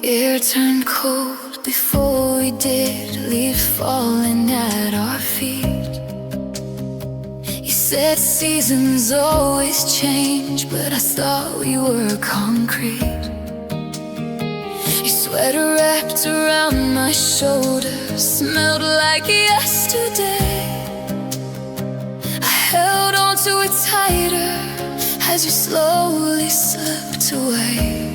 air turned cold before we did, leaves falling at our feet. You said seasons always change, but I thought we were concrete. Your sweater wrapped around my shoulders smelled like yesterday. I held on to it tighter as you slowly slipped away.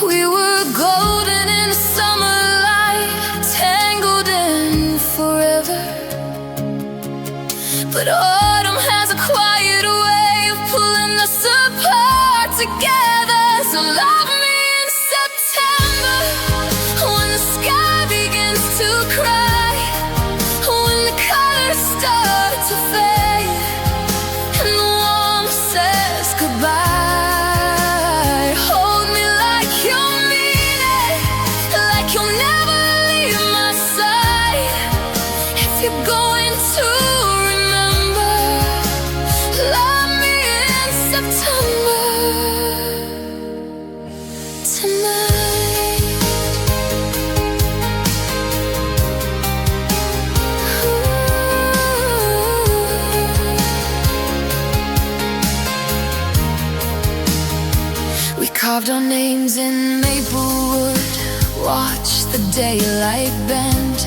We were golden in the summer light, tangled in forever. But autumn has a quiet way of pulling us apart together. So love me in September, when the sky begins to cry, when the colors start to fade and the warmth says goodbye. You're going to remember, love me in September tonight. Ooh. We carved our names in maple wood, watched the daylight bend.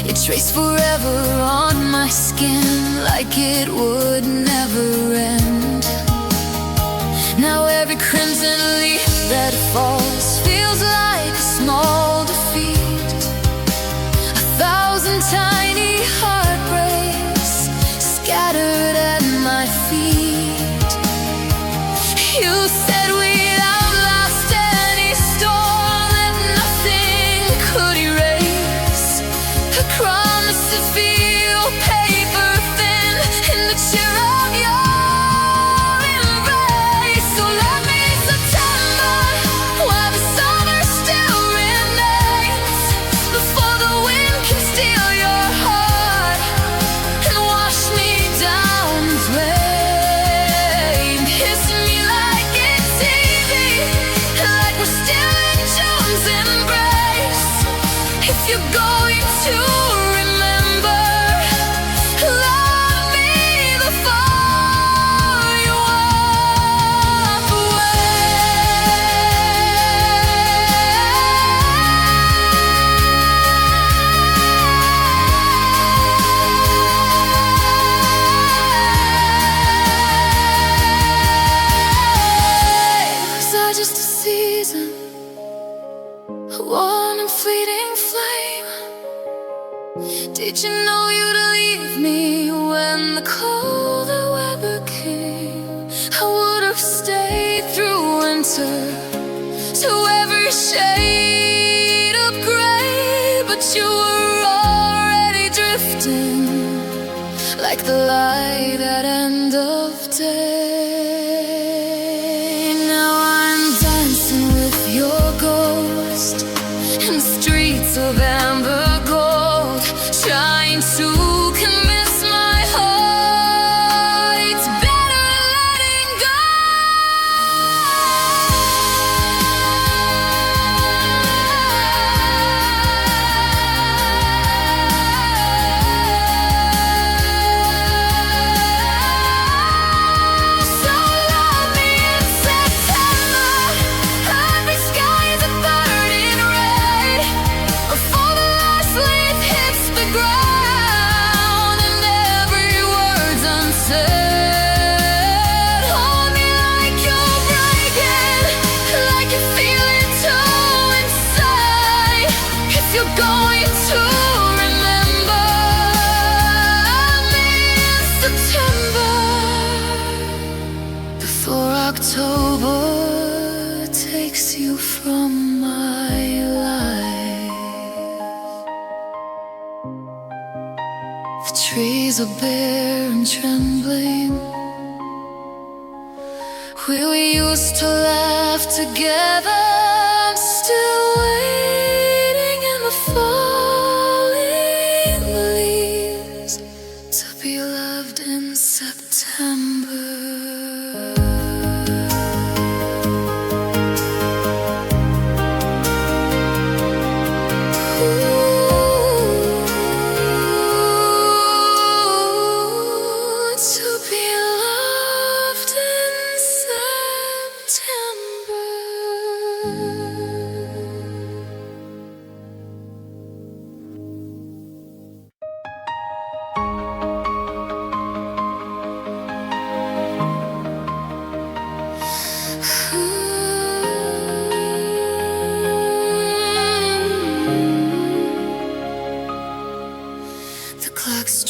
It traced forever on my skin, like it would never end. Now every crimson leaf that falls feels like a small defeat. 1,000 tiny heartbreaks scattered at my feet. You said we'd outlast any storm that nothing could erase. The promises feel paper thin in the chill of your embrace. So love me in September, while the summer still remains, before the wind can steal your heart and wash me down the drain. Kiss me like it's easy, like we're still in June's embrace. If you're going to remember, love me before you walk away. Was I just a season, a warm and fleeting flame? Did you know you'd leave me when the colder weather came? I would have stayed through winter, to every shade of gray, but you were already drifting, like the light at end of day. Now I'm dancing with your ghost in the streets of amber gold, trying to convince my heart it's better letting go. So love me in September, every sky's a burning red, before the last leaf hits the ground and every word's unsaid. Hold me like you're breaking, like you feel it too inside. If you're going to remember, me in September, before October takes you from my life. The trees are bare and trembling, we used to laugh together. I'm still waiting in the falling leaves to be loved in September.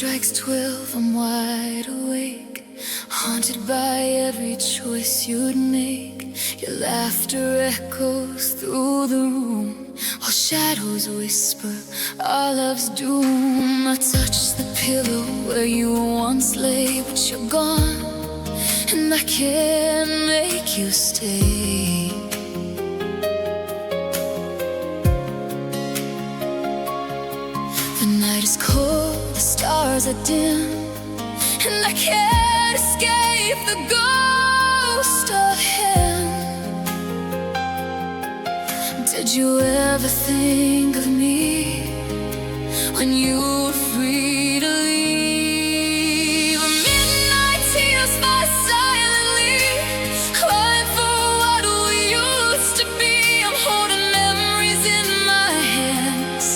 strikes 12, I'm wide awake, haunted by every choice you'd make. Your laughter echoes through the room, while shadows whisper our love's doom. I touch the pillow where you once lay, but you're gone, and I can't make you stay. The night is cold, the stars are dim, and I can't escape the ghost of him. Did you ever think of me when you were free to leave? Midnight tears fall silently, crying for what we used to be. I'm holding memories in my hands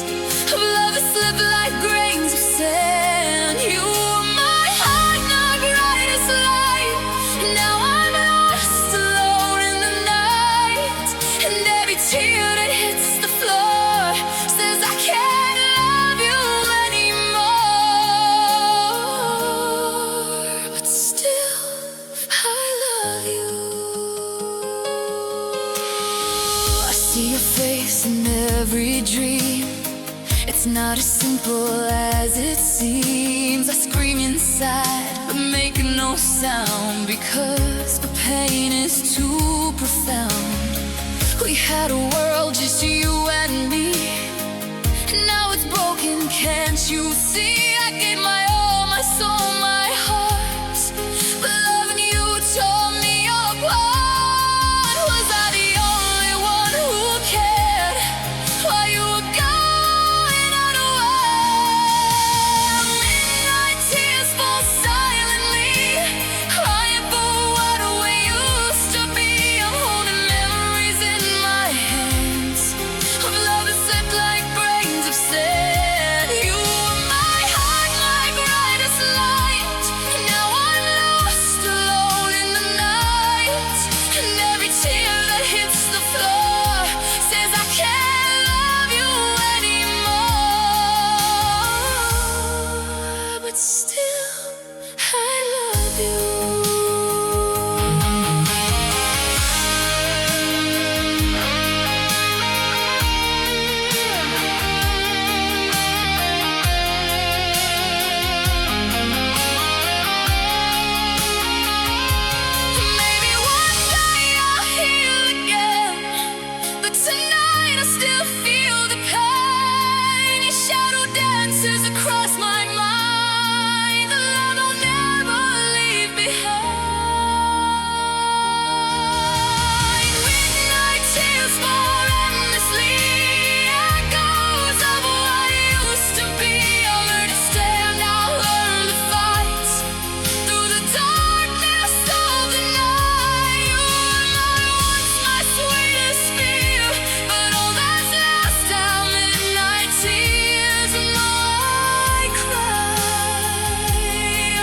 of love that slipped like grains of sand. You were my heart, my brightest light, and now I'm lost alone in the night. And every tear that hits the floor says I can't love you anymore. But still, I love you. I see your face in every dream. It's not as simple as it seems. I scream inside, but make no sound, because the pain is too profound. We had a world, just you and me, and now it's broken, can't you see? I gave my all, my soul, my heart, but loving you tore me apart. Was I the only one who cared while you were going unaware? Midnight tears fall silently, crying for what we used to be. I'm holding memories in my hands of love that slipped like grains of sand. You were my heart, my brightest light, and now I'm lost alone in the night. And every tear that hits the floor says I can't love you anymore. But still, I love you. Maybe one day I'll heal again, but tonight I still feel the pain. Your shadow dances across my mind, the love I'll never leave behind. Midnight tears fall endlessly, echoes of what used to be. I'll learn to stand, I'll learn to fight through the darkness of the night. You were my once, my sweetest fear, but all that's lost are midnight tears. And though I cry,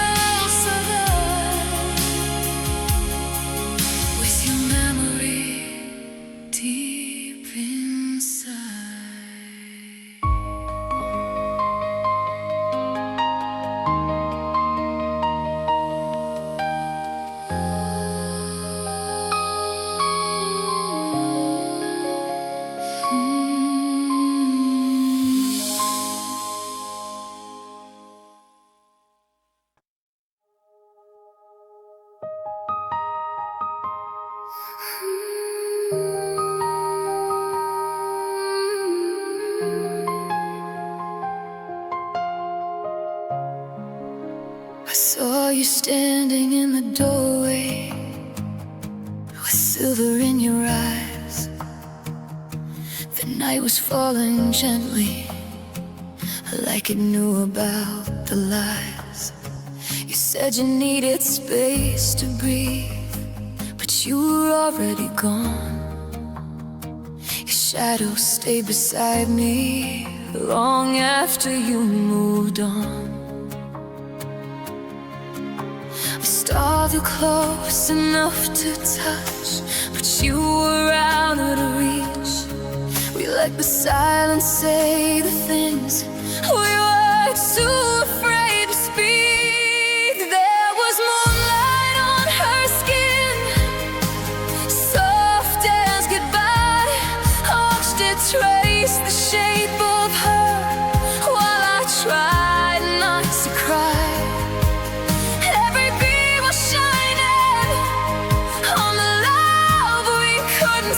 I'll survive with your memory deep inside. I saw you standing in the doorway with silver in your eyes. The night was falling gently, like it knew about the lies. You said you needed space to breathe, but you were already gone. Your shadow stayed beside me long after you moved on. We stalled you close enough to touch, but you were out of reach. We let the silence say the things we were too afraid to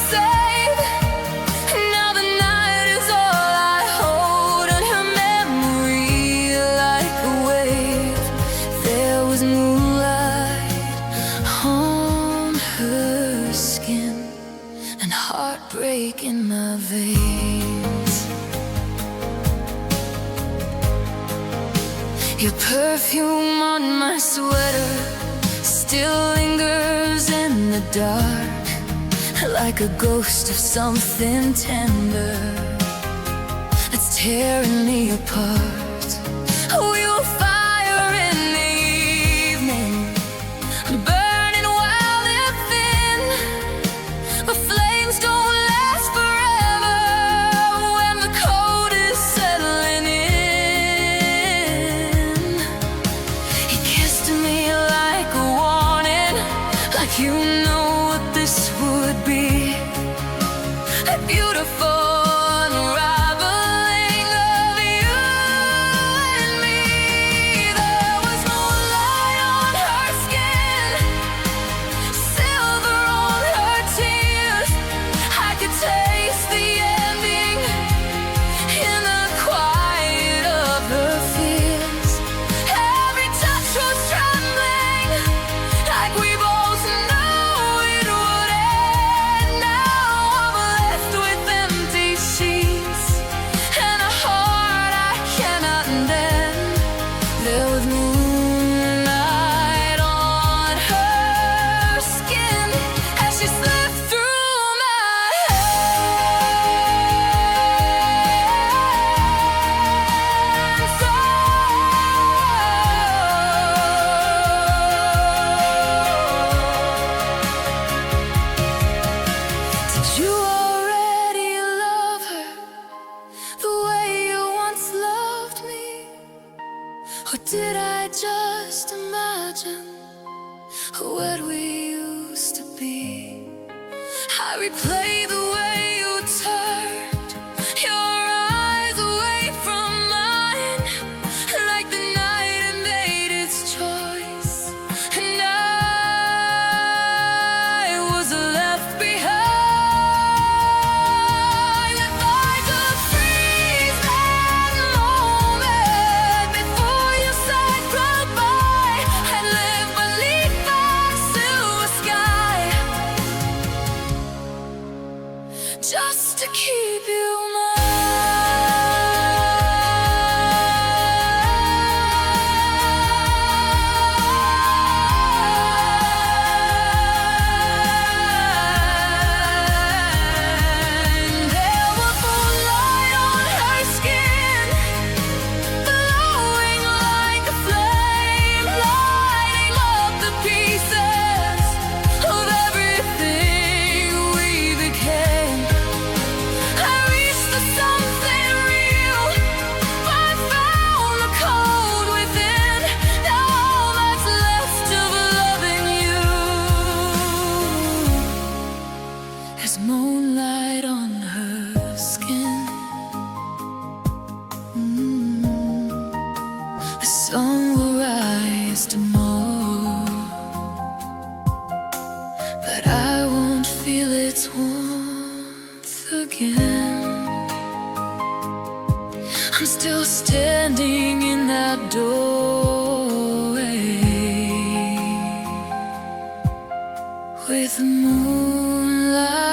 save. Now the night is all I hold, and her memory like a wave. There was moonlight on her skin and heartbreak in my veins. Your perfume on my sweater still lingers in the dark, like a ghost of something tender that's tearing me apart. We were fire in the evening, burning wild and thin, but flames don't last forever when the cold is settling in. He kissed me like a warning, like you know what this would be. A beautiful unraveling of you and me. There was moonlight on her skin, silver on her tears. I could taste the ending in the quiet of her fears. Every touch was trembling, like we both knew it would end. Now I'm left with empty sheets and a heart I cannot mend. There was moonlight on her skin as she slipped through my hands. Did you already love her the way you once loved me? Or did I just imagine what we used to be? I replay the way you turned your eyes away from mine, like the night had made its choice, and I was left behind. If I could freeze that moment before you said goodbye, I'd live beneath that silver sky, just to keep you mine. There was moonlight on her skin, glowing like a flame, lighting up the pieces of everything we became. I reached for something real, but found the cold within. Now all that's left of loving you is moonlight on her skin. The sun will rise tomorrow, but I won't feel its warmth again. I'm still standing in that doorway with the moonlight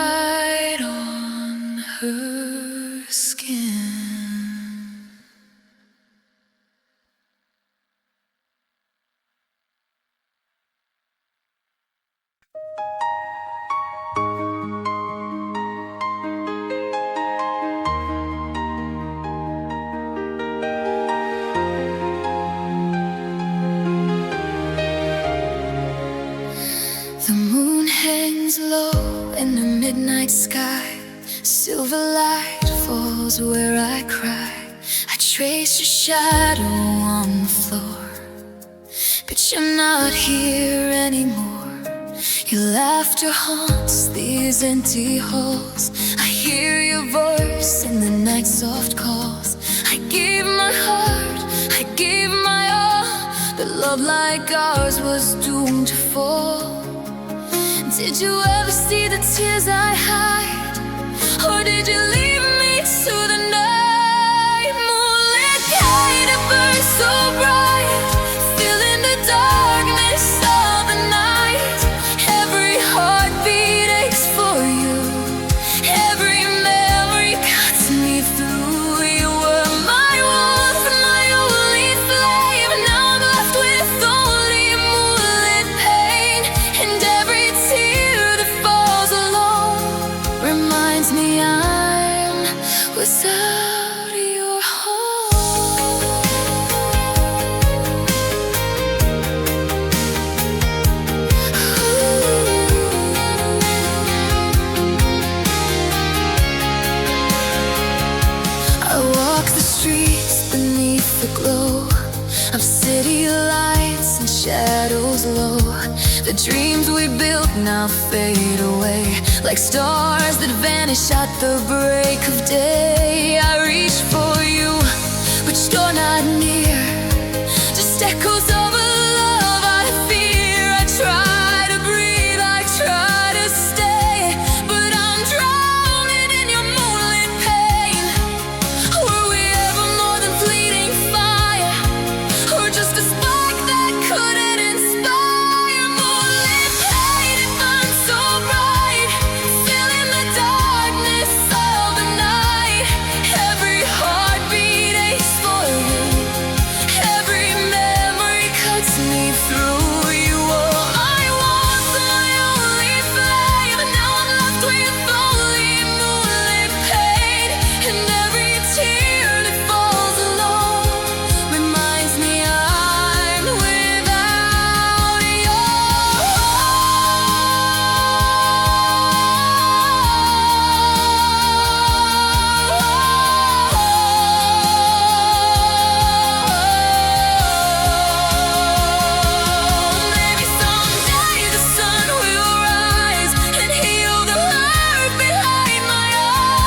on her skin. The moon hangs low in the midnight sky. Silver light falls where I cry. I trace your shadow on the floor, but you're not here anymore. Your laughter haunts these empty halls. I hear your voice in the night soft calls. I gave my heart, I gave my all, but love like ours was doomed to fall. Did you ever see the tears I hide did you leave me to the night? Moonlit night, it burns so bright, feeling the darkness of the night. Every heartbeat aches for you, every memory cuts me through. You were my warmth, my only flame. Now I'm left with only moonlit pain, and every tear that falls alone reminds me I'm without your home. I walk the streets beneath the glow of city lights and shadows low. The dreams we built now fade away, like stars that vanish at the break of day. I reach for you, but you're not near, just echoes of a love I fear. I try to breathe, I try to stay, but I'm drowning in your moonlit pain. Were we ever more than fleeting fire, or just a spark that couldn't inspire? Moonlit pain, it burns so bright, feeling the darkness of the night. Every heartbeat aches for you, every memory cuts me through. You were my warmth, my only flame, and now I'm left with only moonlit pain. And every tear that falls alone reminds me I'm without your home. Maybe someday the sun will rise and heal the hurt behind my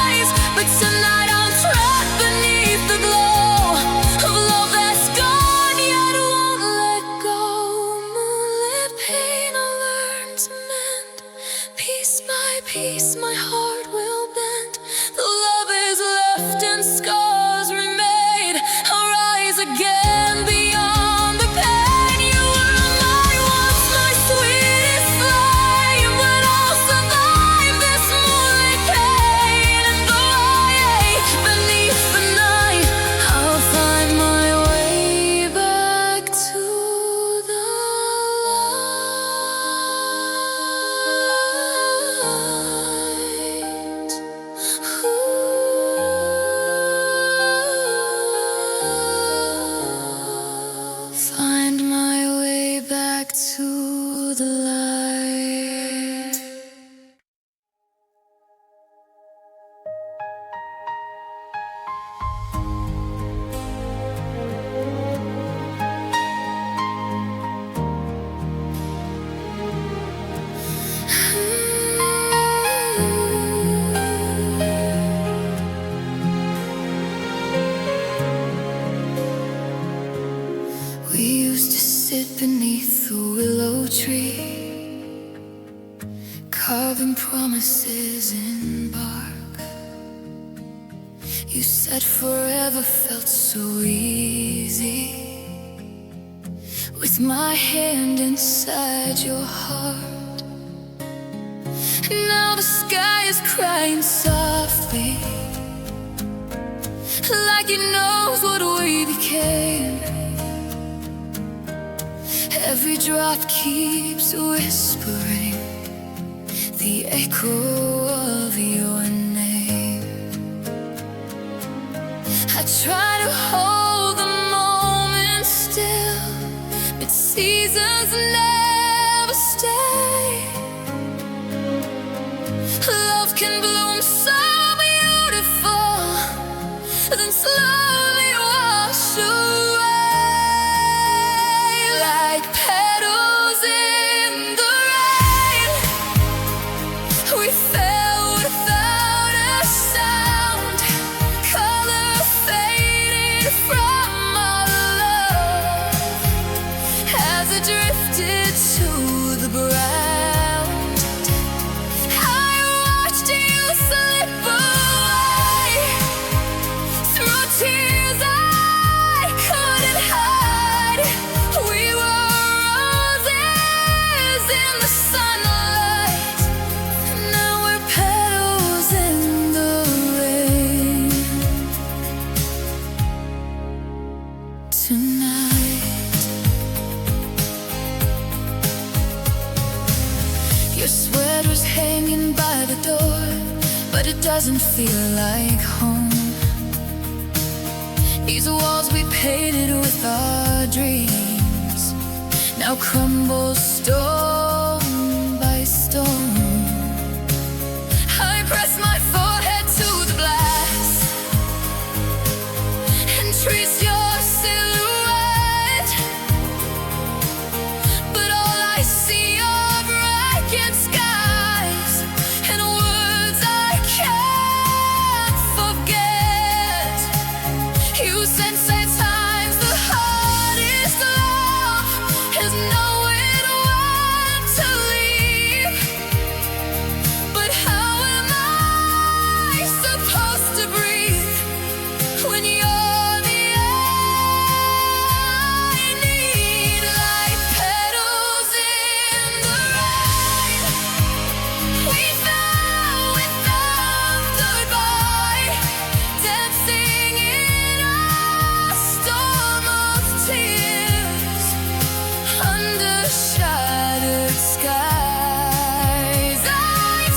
eyes, but tonight I'm trapped beneath the glow of love that's gone yet won't let go. Moonlit pain, I learn to mend, piece by piece my heart will bend. The love is left and scars remain. I'll rise again beyond the pain. You were my once, my sweetest flame, but I'll survive this moonlit pain. And though I ache beneath the night, I'll find my way back to the light. Find my way back to the light. We used to sit beneath the willow tree, carving promises in bark. You said forever felt so easy, with my hand inside your heart. Now the sky is crying softly, like it knows what we became. Every drop keeps whispering the echo of your name. I try to hold the moment still, but seasons never stay. Love can bloom so beautiful, then slowly wash away like petals in the rain. We fell without a sound, color fade but it doesn't feel like home. These walls we painted with our dreams now crumble stone by stone. I press my forehead to the glass and trace your silhouette, but all I see are vacant skies and words I can't forget. You sense at times the hardest love has nowhere to run to leave, but how am I supposed to breathe when you're the air I need? Like petals in the rain, we fell without goodbye, dancing in a storm of tears under shattered skies. I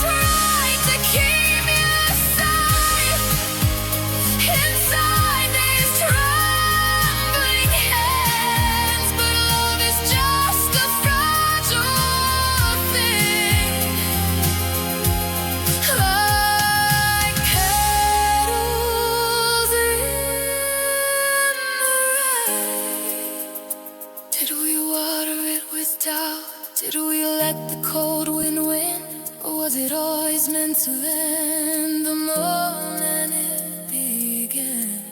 tried to keep you safe inside these trembling hands, but love is just a fragile thing, like petals in the rain. Did we water it with doubt? Did we let the cold wind win? Or was it always meant to end the moment it began?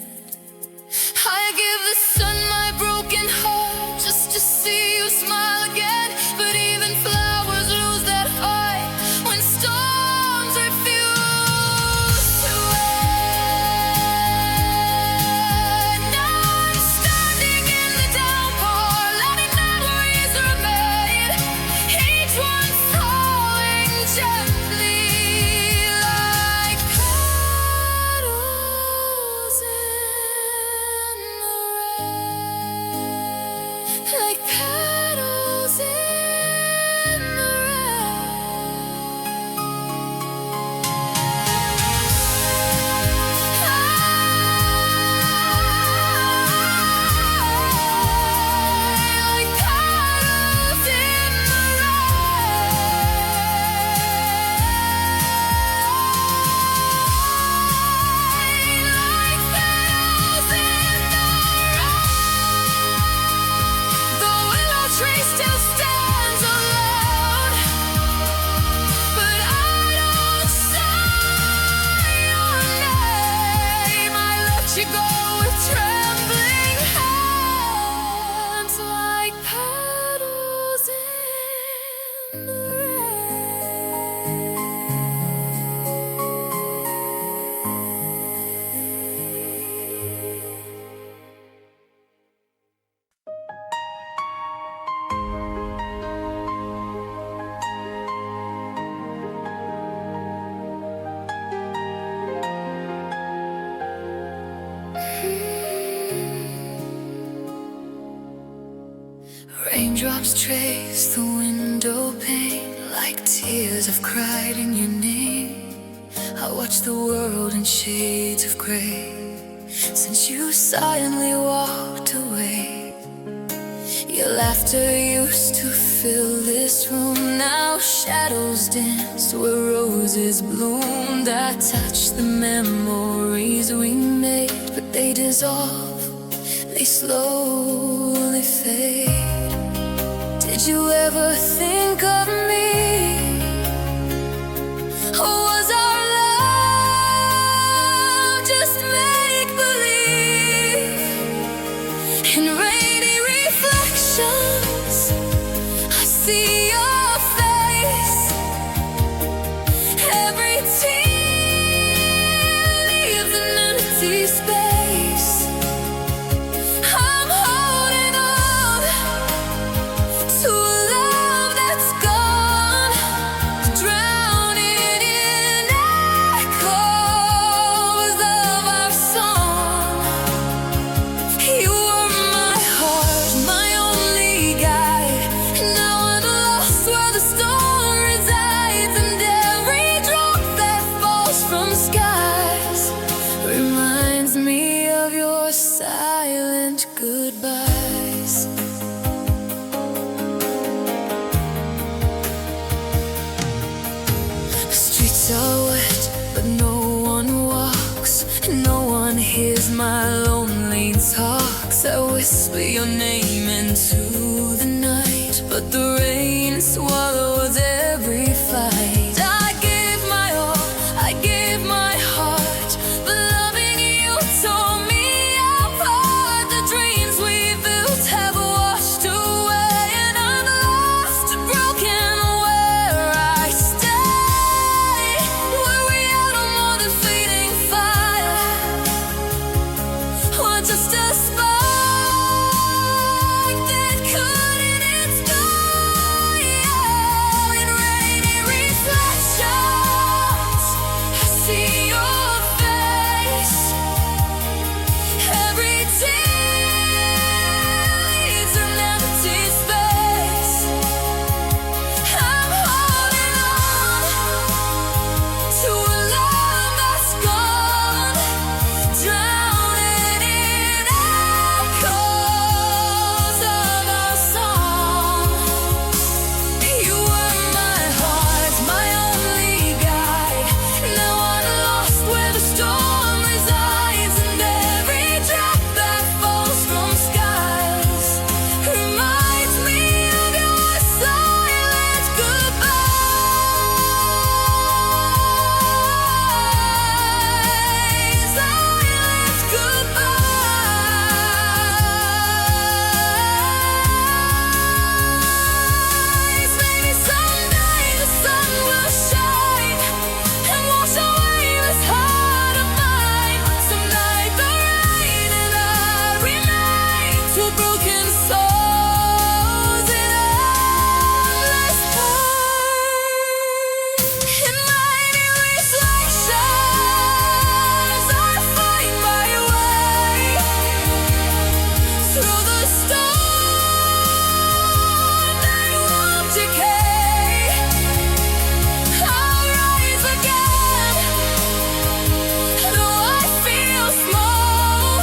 I give the sun my broken heart just to see you smile again, but even flowers lose that heart when storms refuse to end. Now I'm standing in the downpour, letting memories remain, each one falling gently like petals in the rain, like petals in the like petals in the like petals in the willow tree still stands alone, but I don't say your name. I let you go with trembling hands, like petals in the raindrops trace the window pane like tears I've cried in your name. I watch the world in shades of gray since you silently walked away. Your laughter used to fill this room, now shadows dance where roses bloomed. I touch the memories we made, but they dissolve, they slowly fade. Did you ever think of me? Or was our love just make-believe? In rainy reflections, I see your face. Every tear leaves an empty space. I'm holding on to a love that's gone. whisper your name into the night, but the rain swallows every fight. I gave my all, I gave my heart, but loving you tore me apart. The dreams we built have washed away, and I'm lost, broken where I stay. Were we out on more than fleeting fire? Or just a spark that couldn't expire? In rainy reflections, I see your face. Every tear leaves an empty space. I'm holding on to a love that's gone, drowning in echoes of our song. You were my heart, my only guide. Now I'm lost where the storm resides, and every drop that falls from skies reminds me of your silent goodbyes. Silent goodbyes. Maybe someday the sun will shine and wash away this heart of mine. Some night the rain and I remain two broken souls in endless pain. In mighty reflections, I find my way through the storm that won't decay. I'll rise again, though I feel small.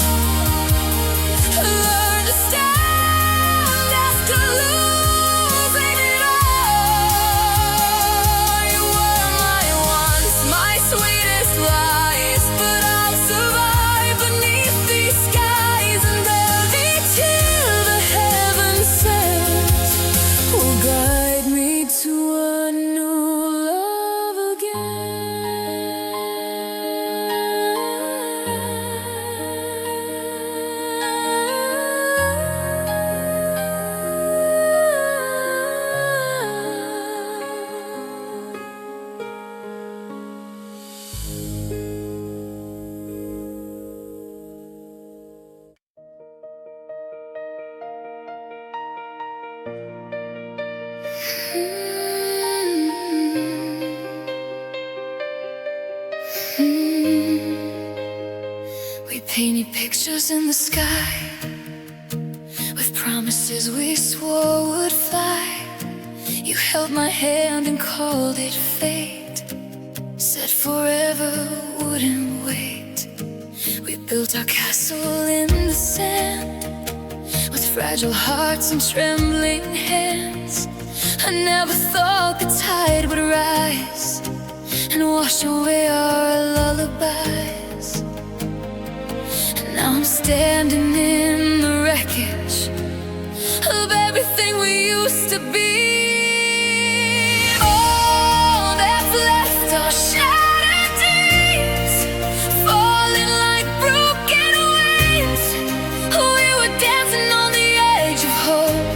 Learn to stand after losing it all. You were my once, my sweetest lies, but I'll survive beneath these skies, and every tear the heaven sends will guide me to a new love We painted pictures in the sky with promises we swore would fly. You held my hand and called it fate, said forever wouldn't wait. We built our castle in the sand with fragile hearts and trembling hands. I never thought the tide would rise and wash away our lullabies. Now I'm standing in the wreckage of everything we used to be. All that's left are shattered dreams, falling like broken wings. We were dancing on the edge of hope.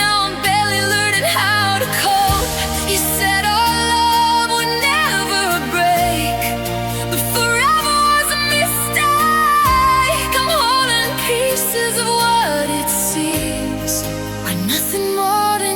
Now I'm barely learning how to cope. You said our love would never break, but forever was a mistake. I'm holding pieces of what it seems are nothing more than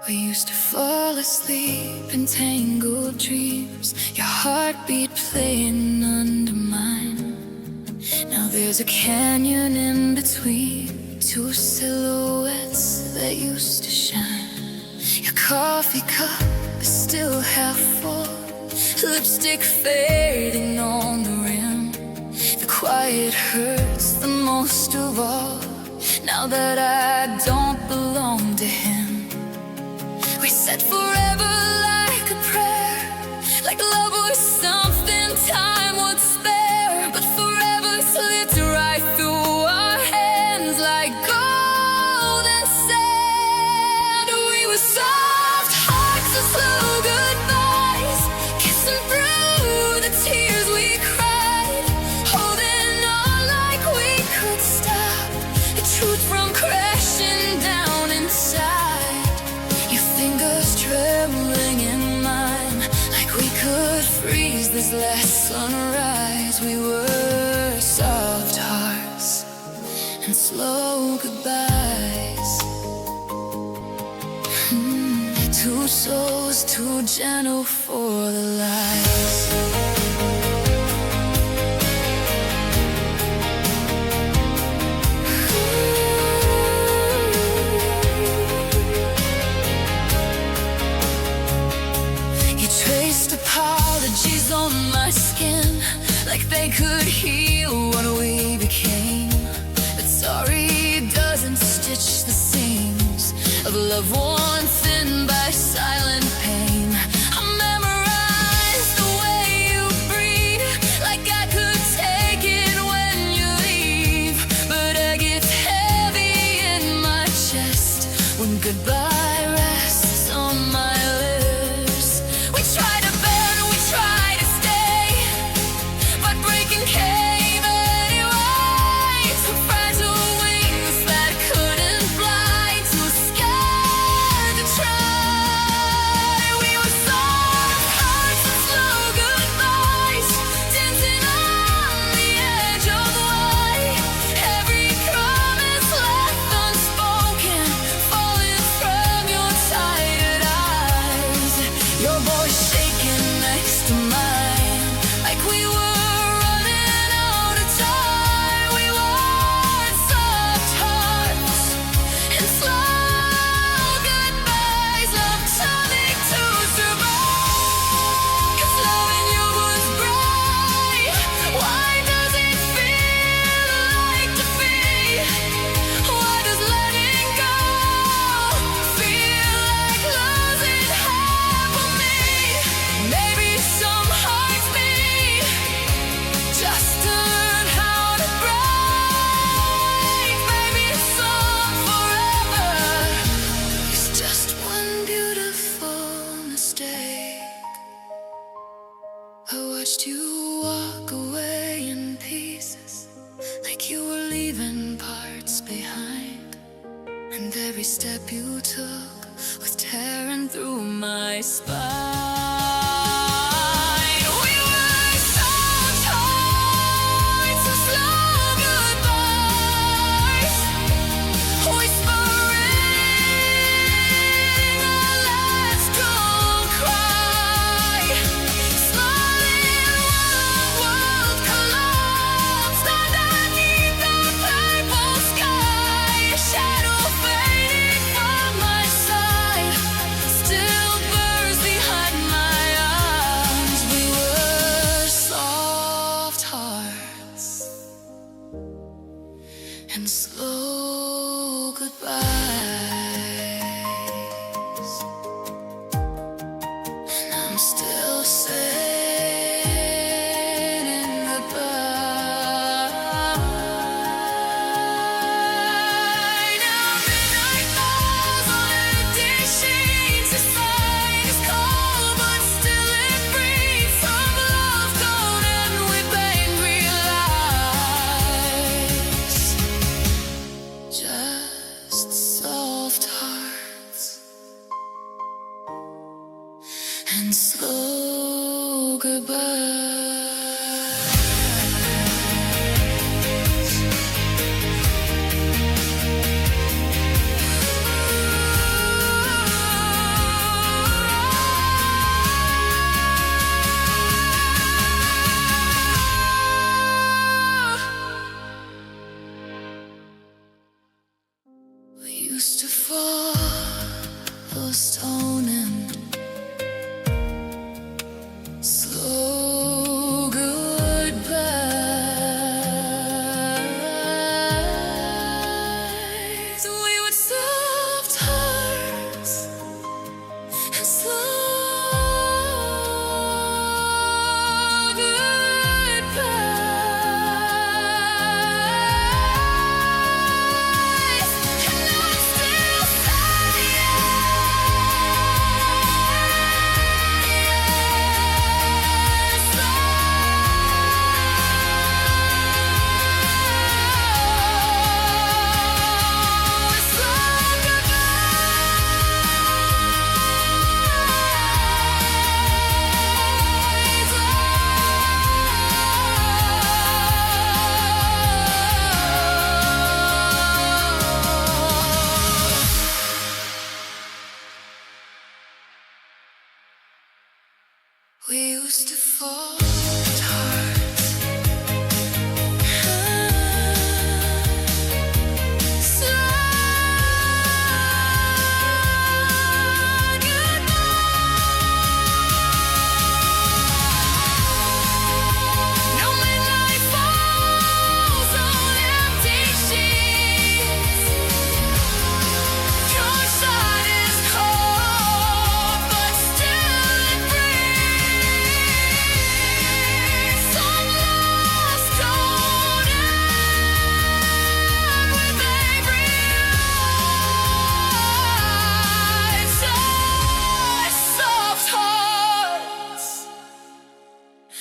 We used to fall asleep in tangled dreams, your heartbeat playing under mine. Now there's a canyon in between two silhouettes that used to shine. Your coffee cup is still half full, lipstick fading on the rim. The quiet hurts the most of all, now that I don't belong to him. We said forever like a prayer, like love was something time would spare. But forever slipped right through our hands like golden sand. We were soft hearts and slow goodbyes, kissing through the tears we cried, holding on like we could stop the truth from crashing down inside. Fingers trembling in mine, like we could freeze this last sunrise. We were soft hearts and slow goodbyes. Two souls too gentle for the lies. Apologies on my skin, like they could heal what we became. But sorry doesn't stitch the seams of love worn thin by silent pain. I memorized the way you breathe, like I could take it when you leave. But I get heavy in my chest when goodbye rests on my lips. We try to I watched you walk away in pieces, like you were leaving parts behind. And every step you took was tearing through my spine. We were so tired, so slow goodbyes, whispering our last drunk cry. Smiling while the world collapsed underneath the purple sky. A shadow fading from my side still burns behind my eyes. We were soft hearts and slow goodbyes, and I'm still saying goodbye. Now midnight falls on empty sheets. This night is cold, but still it breathes from love gone and with angry lies. Just soft hearts and slow goodbyes. lost toning, slow goodbyes. We would soft hearts and slow we used to fall apart.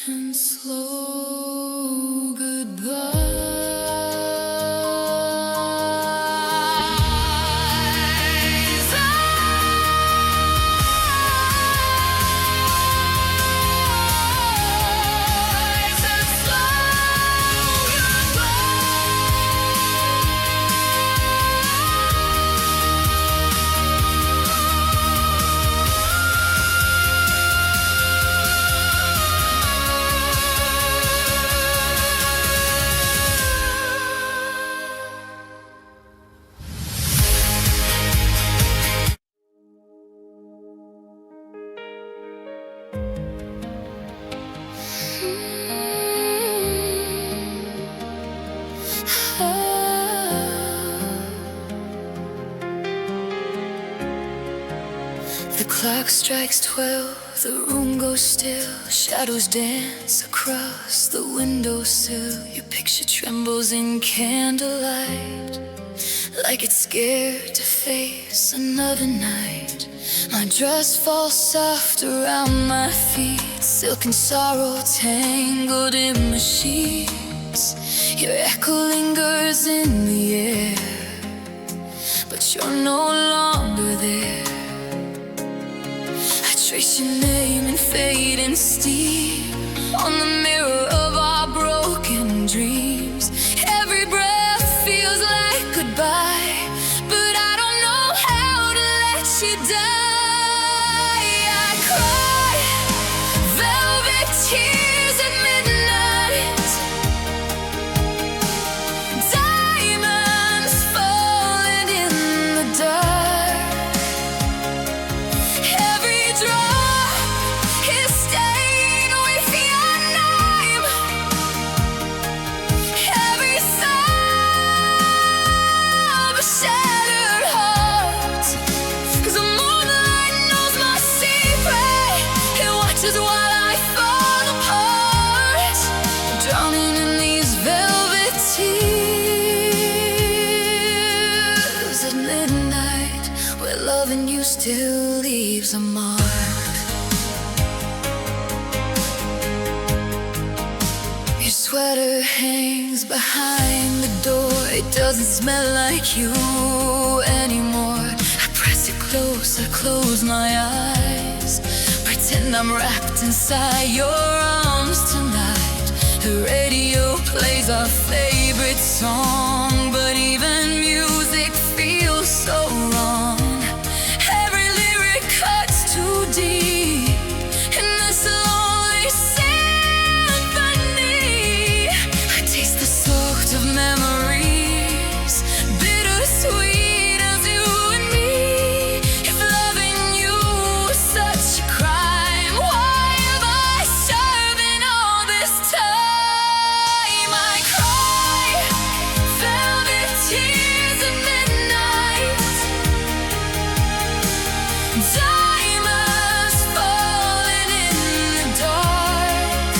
And slow goodbyes. And slow The clock strikes 12, the room goes still. Shadows dance across the windowsill. Your picture trembles in candlelight, like it's scared to face another night. My dress falls soft around my feet, silk and sorrow tangled in my sheets. Your echo lingers in the air, but you're no longer there. Trace your name in fading steel on the mirror of our broken dreams. Every breath feels like goodbye, but I don't know how to let you die. I cry velvet tears at midnight, diamonds falling in the dark. Every drop is stained with your name, every sob a shattered heart. 'Cause the moonlight knows my secret, it watches while I fall apart, drowning in these velvet tears at midnight, where loving you still leaves a mark. Your sweater hangs behind the door, it doesn't smell like you anymore. I press it close, I close my eyes, pretend I'm wrapped inside your arms tonight. The radio plays our favorite song, but even music feels so wrong. Every lyric cuts too deep in this lonely symphony. I taste the salt of memories, bittersweet as you and me. Diamonds falling in the dark.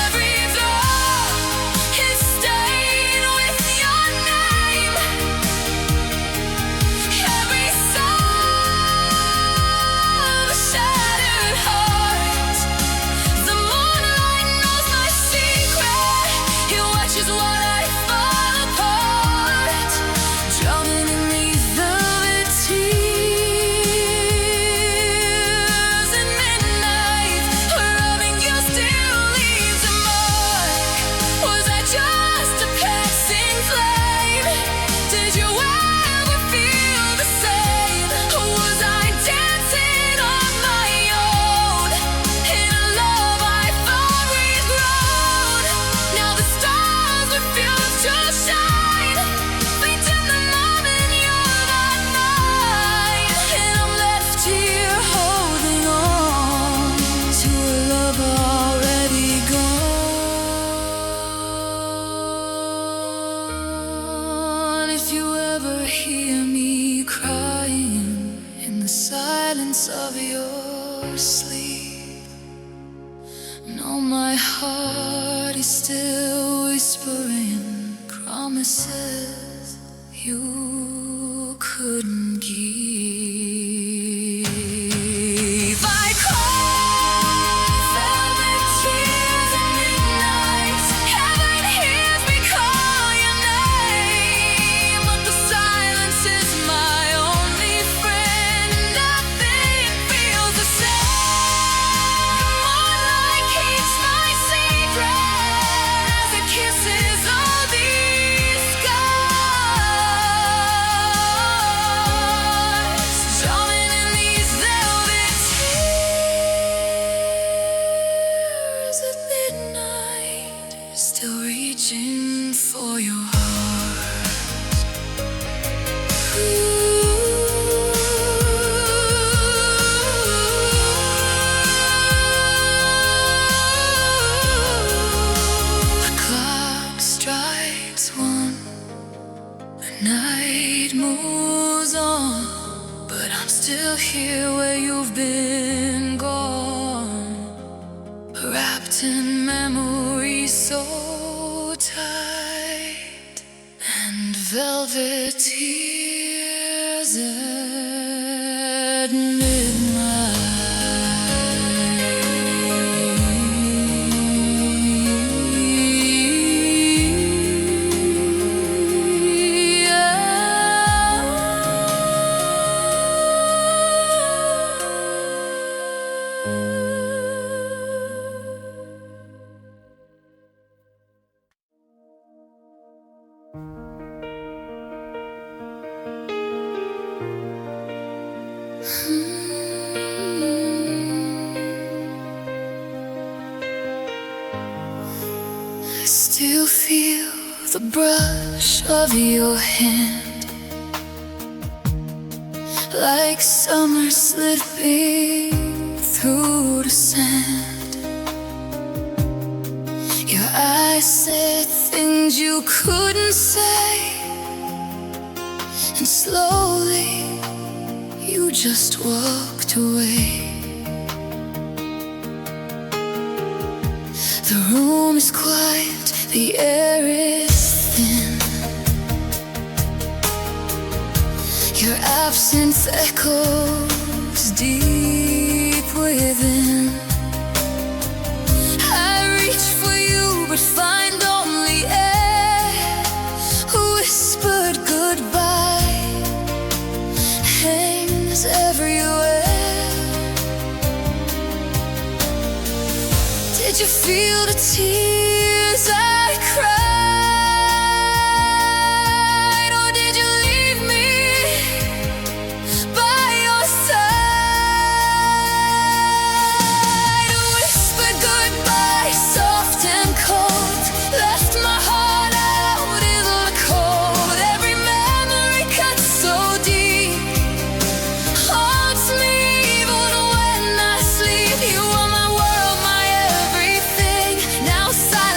Every floor is stained with your name. Every soul of a shattered heart. The moonlight knows my secret. It watches while I fall apart, drowning in these velvet tears. At midnight, loving you still leaves a mark. Was I just a passing flame? Did you ever feel the same? Or was I dancing on my own in a love I thought we'd grown? Now the stars refuse to shine. Faint in the moment you're not mine, and I'm left here holding on to a love already gone. If you ever hear me crying in the silence of your sleep, know my heart is still whispering promises you couldn't keep. I cry velvet tears at midnight. Heaven hears me call your name, but the silence is my only friend. Nothing feels the same. Moonlight keeps my secret as it kisses all these scars, drowning in these velvet tears. At midnight, still reaching for your heart. The clock strikes one, the night moves on, but I'm still here where you've been gone, wrapped in memories so tight, and velvet tears at I still feel the brush of your hand, like summer slipping through the sand. Your eyes said things you couldn't say, and slowly you just walked away. The room is quiet, the air is thin. Your absence echoes deep within. I reach for you but find only air. Whispered goodbye hangs everywhere. Did you feel the tears I cried, or did you leave me by your side? Whispered goodbye, soft and cold, left my heart out in the cold. Every memory cuts so deep, haunts me even when I sleep. You are my world, my everything. Now silence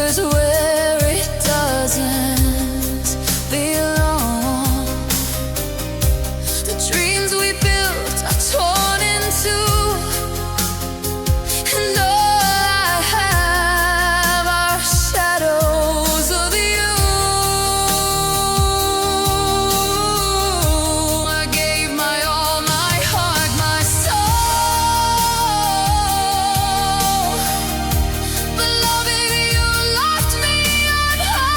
whispers where it doesn't belong. The dreams we built are torn in two, and all I have are shadows of you. I gave my all, my heart, my soul, but loving you left me unwhole.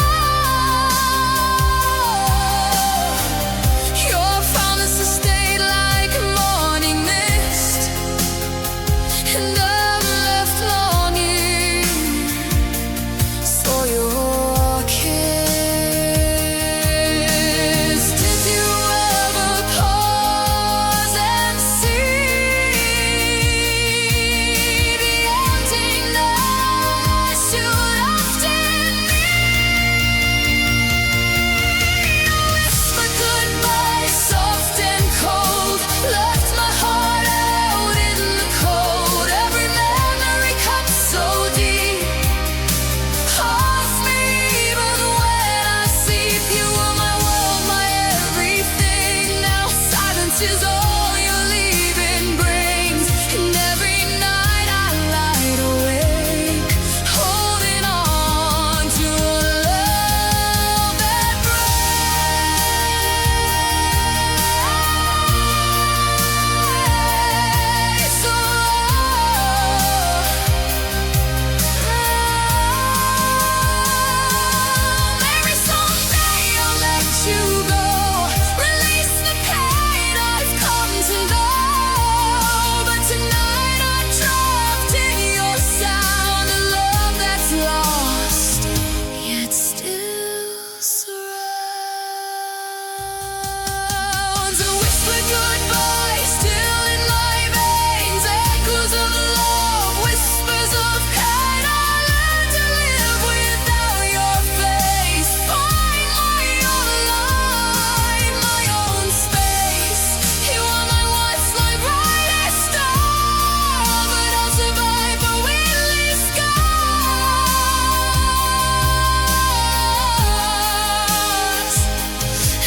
Your promises stayed like morning mist, and I'm left longing for your kiss. Did you ever pause and see the emptiness you left in me? You whispered goodbye, soft and cold, left my heart out in the cold. Every memory cut so deep of me, but when I sleep, you were my world, my everything. Now silence is all your leaving brings, and every night I lie awake, holding on to a love that breaks so maybe someday I'll let you go, release the pain I've come to know. But tonight I'm trapped in your sound, a love that's lost yet still surrounds. A whispered goodbye still in my veins, echoes of love, whispers of pain. I learned to live without your face, find my own light, my own space. You are my once, my brightest star, but I'll survive the windless skies.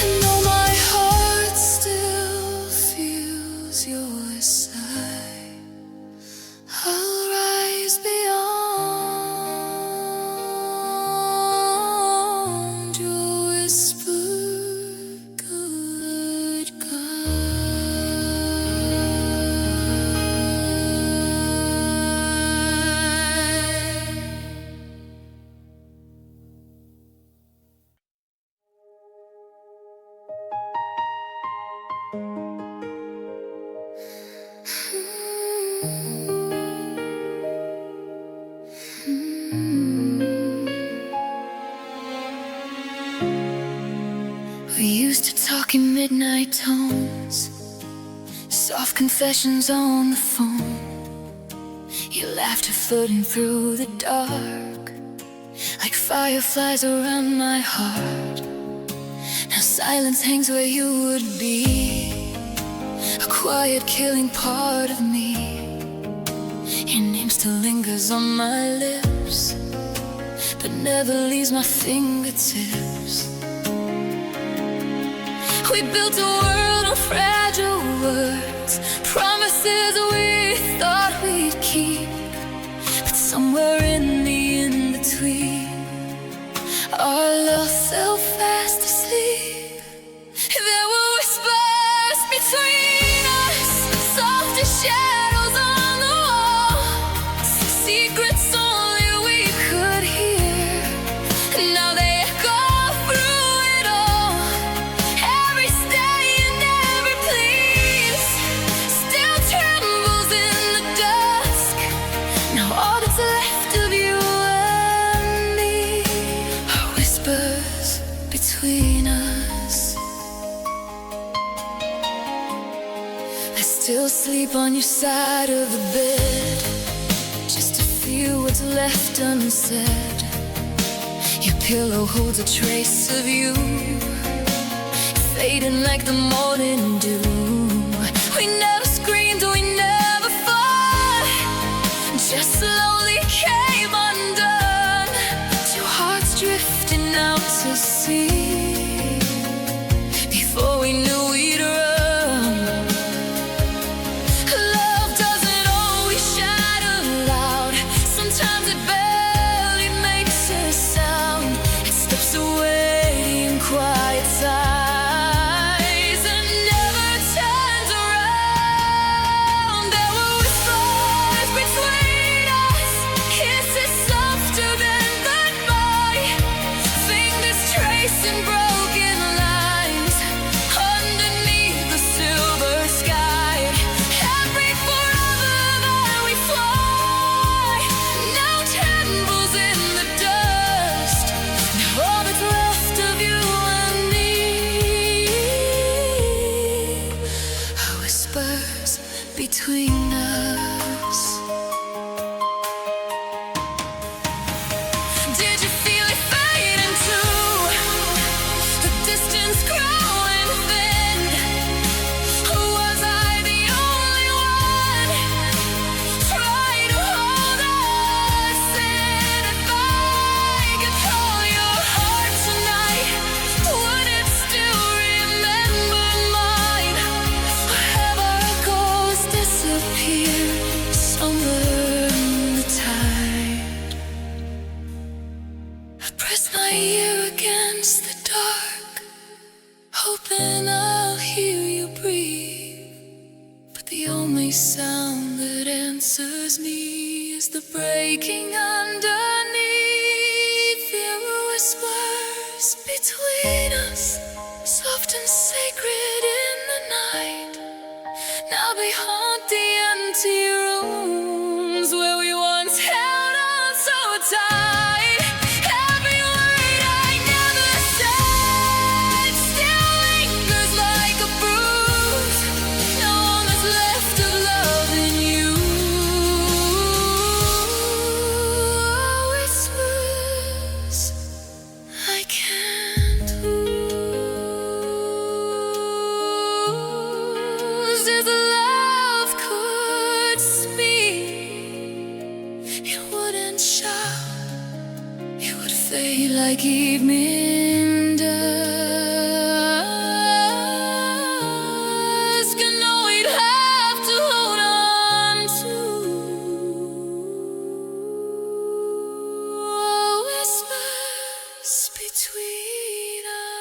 And though my heart still feels your sigh, I'll rise beyond your whispered goodbye. We used to talk in midnight tones, soft confessions on the phone. Your laughter floating through the dark, like fireflies around my heart. Now silence hangs where you would be, a quiet killing part of me. Your name still lingers on my lips, but never leaves my fingertips. We built a world on fragile words, promises we thought we'd keep, but somewhere in the in-between, our love fell fast asleep. There were whispers between us, soft as shadows on the wall, secrets only we could hear. Now they echo through it all, every stay and every please still trembles in the dusk. Now all that's left of you and me are whispers between us. I still sleep on your side of the bed, just to feel what's left unsaid. Your pillow holds a trace of you, fading like the morning dew. We never screamed, we never fought, just slowly came undone. 2 Did you feel it fading too? The distance growing thin. Was I the only one? Try to hold us in. If I could call your heart tonight, would it still remember mine? Or have our ghosts disappeared somewhere in the tide? I press my ear against the dark, hoping I'll hear you breathe. But the only sound that answers me is the breaking underneath. There were whispers between us, soft and sacred in the night. Now they haunt the empty rooms where we once held on so tight. Every word I never said still lingers like a bruise. No one that's left of love in you. Whispers I can't lose. If love could speak, it wouldn't shout, it would fade like evening dusk. And know we'd have to hold on to whispers between us.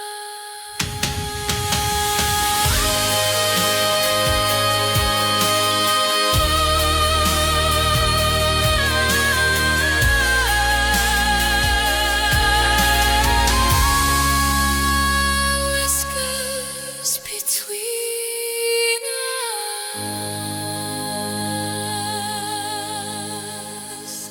Whispers between us.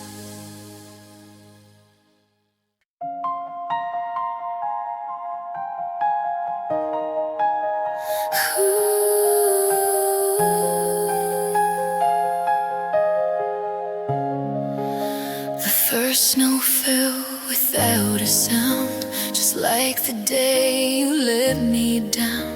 The first snow fell without a sound, just like the day you let me down.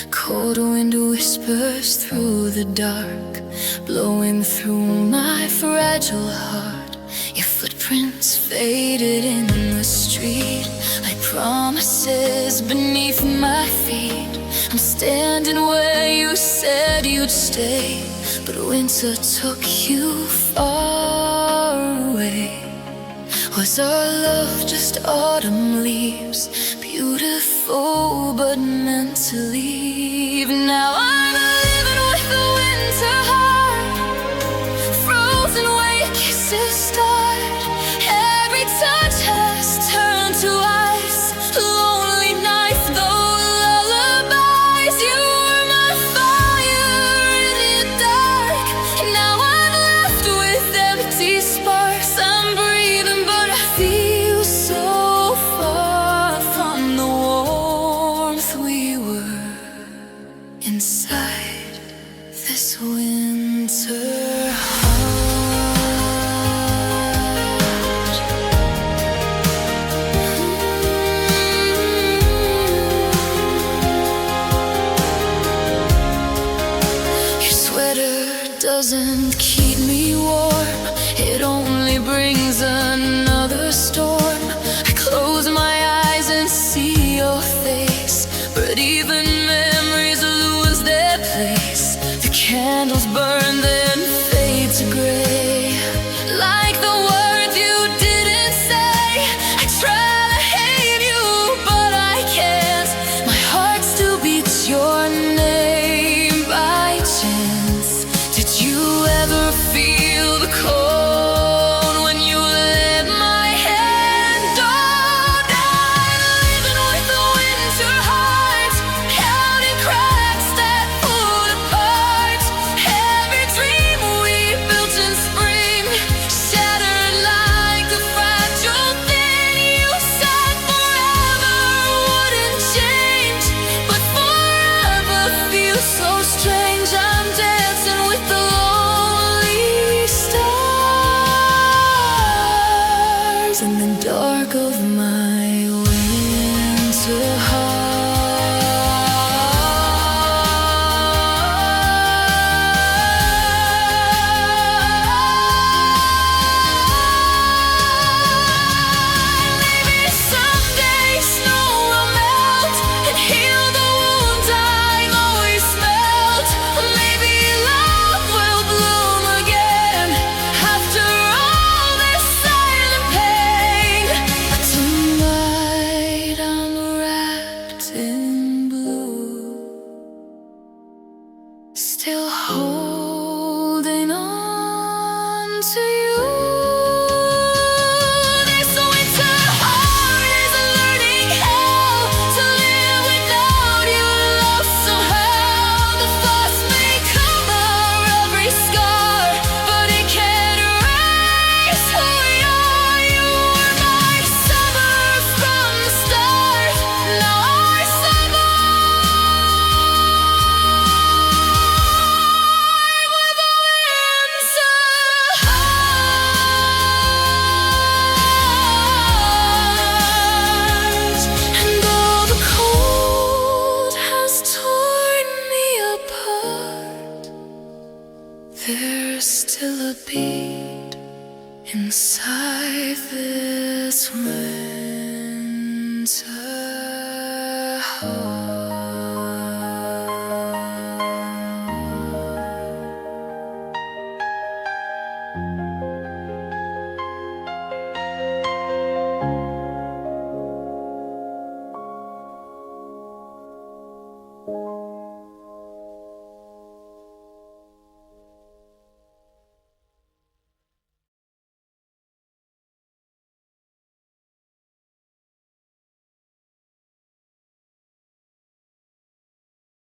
Cold wind whispers through the dark, blowing through my fragile heart. Your footprints faded in the street, like promises beneath my feet. I'm standing where you said you'd stay, but winter took you far away. Was our love just autumn leaves, beautiful but meant to leave? Now I'm living with the winter heart, frozen where your kisses start. Every touch has turned to ice, lonely nights, though lullabies. You were my fire in the dark, and now I'm left with empty sparks. I'm breathing, but I feel so far from the warmth we were inside this winter heart. Your sweater doesn't keep me warm, it only brings another storm. I close my eyes and see your face, but even memories lose their place. The candles burn, then fade to gray, like the words you didn't say. I try to hate you, but I can't. My heart still beats your name by chance. Did you ever feel the cold when you let my hand in the dark of my winter heart. Maybe someday snow will melt and heal the wounds I've always felt. Maybe love will bloom again after all this silent pain. Tonight I'm wrapped in blue, still holding on to you. This winter heart is learning how to live without your love somehow. The frost may cover every scar, but it can't erase who we are. You were my summer from the start. Now our summer with the winter heart. And though the cold has torn me apart, there's still a beat inside this winter heart.